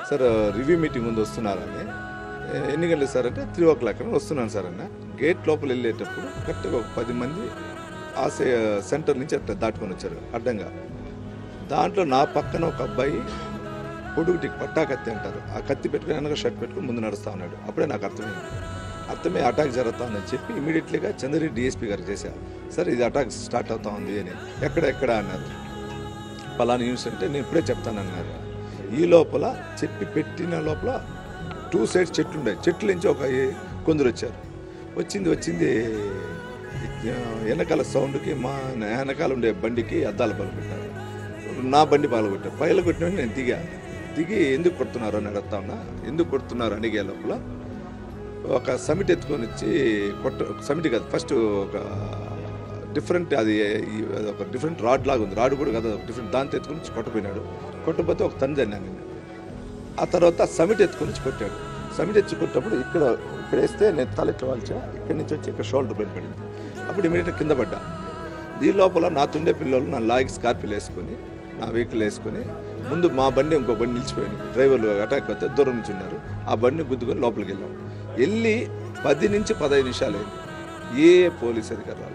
Sir review meeting ముందు వస్తున్నారని, ఎన్ని గంటలు సార్ అంటే 3 o'clock అని వస్తున్నాను సార్ అన్న. గేట్ లోపల వెళ్ళేటప్పుడు కరెక్ట్గా ఒక 10 మంది ఆ సెంటర్ నుంచి అట్లా దాటుకొని వచ్చారు అడ్డంగా. దాంట్లో నా పక్కన ఒక అబ్బాయి పొడుగుటి పట్టా కత్తి అంటారు, ఆ కత్తి పెట్టుకుని వెనక షర్ట్ పెట్టుకుని ముందు నడుస్తూ ఉన్నాడు. అప్పుడే నాకు అర్థమే అటాక్ జరుగుతుందని చెప్పి ఇమీడియట్లీగా చంద్రరెడ్డి డిఎస్పీ గారికి చేశారు. సార్ ఇది అటాక్ స్టార్ట్ అవుతా ఉంది అని. ఎక్కడ అన్నారు. పలానా న్యూస్ అంటే నేను ఇప్పుడే చెప్తానన్నారు. ఈ లోపల చెప్పి పెట్టిన లోపల 2 sides చెట్లు ఉండే, చెట్ల నుంచి ఒక కొందరు వచ్చారు. వచ్చింది వెనకాల సౌండ్కి మా వెనకాల ఉండే బండికి అద్దాలు పగలగొట్టారు. నా బండి పగలగొట్టిన నేను దిగి ఎందుకు కొడుతున్నారు అని అడుగుతా ఉన్నా. ఎందుకు కొడుతున్నారు అడిగే లోపల ఒక సమిట్ ఎత్తుకొని వచ్చి సమిట్ కాదు, ఫస్ట్ ఒక డిఫరెంట్ ఒక డిఫరెంట్ రాడ్ లాగా ఉంది, రాడ్ కూడా కాదు, ఒక డిఫరెంట్ దాంతో ఎత్తుకొని వచ్చి కొట్టపోయినాడు. కొట్టకపోతే ఒక తను అన్నాను నేను. ఆ తర్వాత సమిట్ ఎత్తుకొని వచ్చి కొట్టాడు. సమిట్ ఎత్తి కొట్టినప్పుడు ఇక్కడ వేస్తే నేను తలెట్లు వాల్చా, ఇక్కడి నుంచి వచ్చి ఇక్కడ షోల్డర్ పైన పడింది. అప్పుడు ఇమీడియట్గా కింద పడ్డా. దీని లోపల నా తుండే పిల్లలు నా లాగి స్కార్పియోలు వేసుకొని, నా వెహికల్ వేసుకొని ముందు మా బండి ఇంకో బండి నిలిచిపోయింది. డ్రైవర్లు అటాక్ అవుతే దూరం నుంచి ఉన్నారు. ఆ బండిని గుద్దుకొని లోపలికి వెళ్ళాం. వెళ్ళి 10 నుంచి 15 నిమిషాలు అయింది. ఏ పోలీస్ అధికారులు